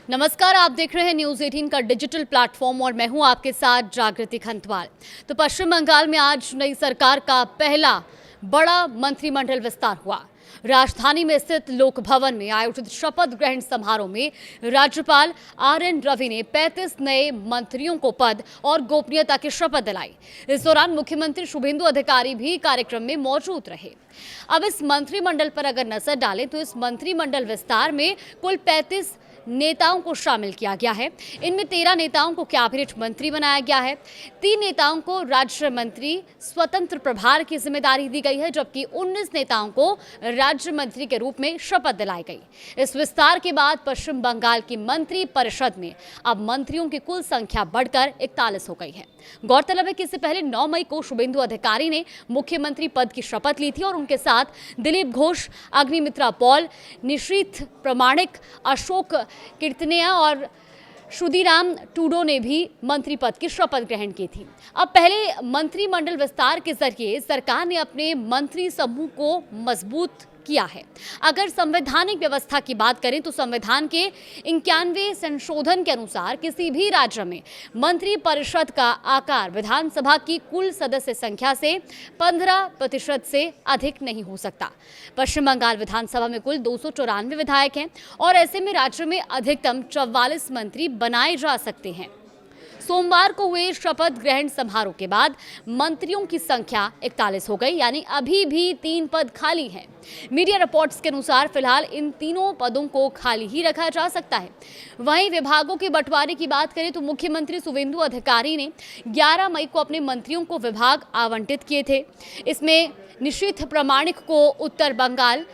नमस्कार, आप देख रहे हैं न्यूज 18 का डिजिटल प्लेटफॉर्म और मैं हूं आपके साथ जागृति खंतवाल। तो पश्चिम बंगाल में आज नई सरकार का पहला बड़ा मंत्रिमंडल विस्तार हुआ। राजधानी में स्थित लोक भवन में आयोजित शपथ ग्रहण समारोह में राज्यपाल RN रवि ने 35 नए मंत्रियों को पद और गोपनीयता की शपथ दिलाई। इस दौरान मुख्यमंत्री शुभेंदु अधिकारी भी कार्यक्रम में मौजूद रहे। अब इस मंत्रिमंडल पर अगर नजर डालें तो इस मंत्रिमंडल विस्तार में कुल 35 नेताओं को शामिल किया गया है। इनमें 13 नेताओं को कैबिनेट मंत्री बनाया गया है। 3 नेताओं को राज्य मंत्री स्वतंत्र प्रभार की जिम्मेदारी दी गई है, जबकि 19 नेताओं को राज्य मंत्री के रूप में शपथ दिलाई गई। इस विस्तार के बाद पश्चिम बंगाल की मंत्री परिषद में अब मंत्रियों की कुल संख्या बढ़कर 41 हो गई है। गौरतलब है कि इससे पहले 9 मई को शुभेंदु अधिकारी ने मुख्यमंत्री पद की शपथ ली थी और उनके साथ दिलीप घोष, अग्निमित्रा पॉल, निशीथ प्रमाणिक, अशोक कीर्तनिया और क्षुदीराम टूडो ने भी मंत्री पद की शपथ ग्रहण की थी। अब पहले मंत्रिमंडल विस्तार के जरिए सरकार ने अपने मंत्री समूह को मजबूत किया है। अगर संवैधानिक व्यवस्था की बात करें तो संविधान के 91वें संशोधन के अनुसार किसी भी राज्य में मंत्री परिषद का आकार विधानसभा की कुल सदस्य संख्या से 15% से अधिक नहीं हो सकता। पश्चिम बंगाल विधानसभा में कुल 294 विधायक हैं और ऐसे में राज्य में अधिकतम 44 मंत्री बनाए जा सकते हैं। सोमवार को हुए शपथ ग्रहण समारोह के बाद मंत्रियों की संख्या 41 हो गई, यानी अभी भी 3 पद खाली हैं। मीडिया रिपोर्ट्स के अनुसार फिलहाल इन तीनों पदों को खाली ही रखा जा सकता है। वहीं विभागों के बंटवारे की बात करें तो मुख्यमंत्री शुभेंदु अधिकारी ने 11 मई को अपने मंत्रियों को विभाग आवंटित किए थे। इसमें निशीथ प्रमाणिक को उत्तर बंगाल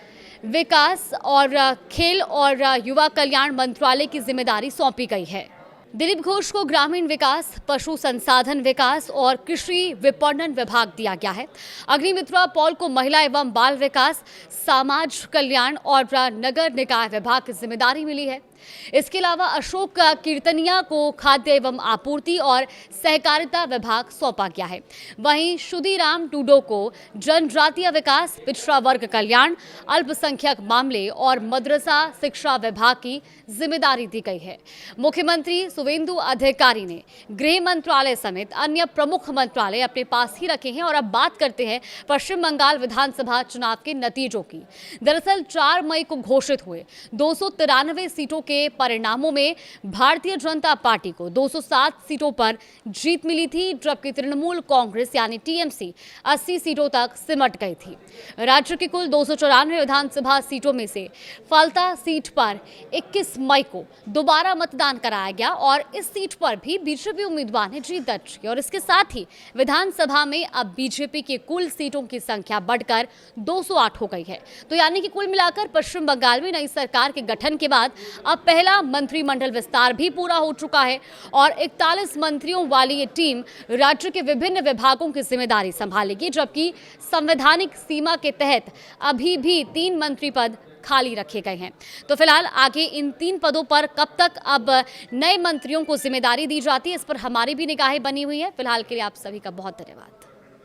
विकास और खेल और युवा कल्याण मंत्रालय की जिम्मेदारी सौंपी गई है। दिलीप घोष को ग्रामीण विकास, पशु संसाधन विकास और कृषि विपणन विभाग दिया गया है। अग्निमित्रा पॉल को महिला एवं बाल विकास, समाज कल्याण और नगर निकाय विभाग की जिम्मेदारी मिली है। इसके अलावा अशोक कीर्तनिया को खाद्य एवं आपूर्ति और सहकारिता विभाग सौंपा गया है। वहीं क्षुदीराम टूडो को जनजातीय विकास, पिछड़ा वर्ग कल्याण, अल्पसंख्यक मामले और मदरसा शिक्षा विभाग की जिम्मेदारी दी गई है। मुख्यमंत्री शुभेंदु अधिकारी ने गृह मंत्रालय समेत अन्य प्रमुख मंत्रालय अपने पास ही रखे हैं। और अब बात करते हैं पश्चिम बंगाल विधानसभा चुनाव के नतीजों की। दरअसल 4 मई को घोषित हुए 293 सीटों के परिणामों में भारतीय जनता पार्टी को 207 सीटों पर जीत मिली थी, जबकि तृणमूल कांग्रेस यानी TMC 80 सीटों तक सिमट गई थी। राज्य की कुल 294 विधानसभा सीटों में से फाल्ता सीट पर 21 मई को दोबारा मतदान कराया गया और इस सीट पर भी बीजेपी उम्मीदवार ने जीत दर्ज की और इसके साथ ही विधानसभा में अब बीजेपी की कुल सीटों की संख्या बढ़कर 208 हो गई है। तो यानी कि कुल मिलाकर पश्चिम बंगाल में नई सरकार के गठन के बाद अब पहला मंत्रिमंडल विस्तार भी पूरा हो चुका है और 41 मंत्रियों वाली ये टीम राज्य के विभिन्न विभागों की जिम्मेदारी संभालेगी, जबकि संवैधानिक सीमा के तहत अभी भी 3 मंत्री पद खाली रखे गए हैं। तो फिलहाल आगे इन 3 पदों पर कब तक अब नए मंत्रियों को जिम्मेदारी दी जाती है, इस पर हमारी भी निगाहें बनी हुई है। फिलहाल के लिए आप सभी का बहुत धन्यवाद।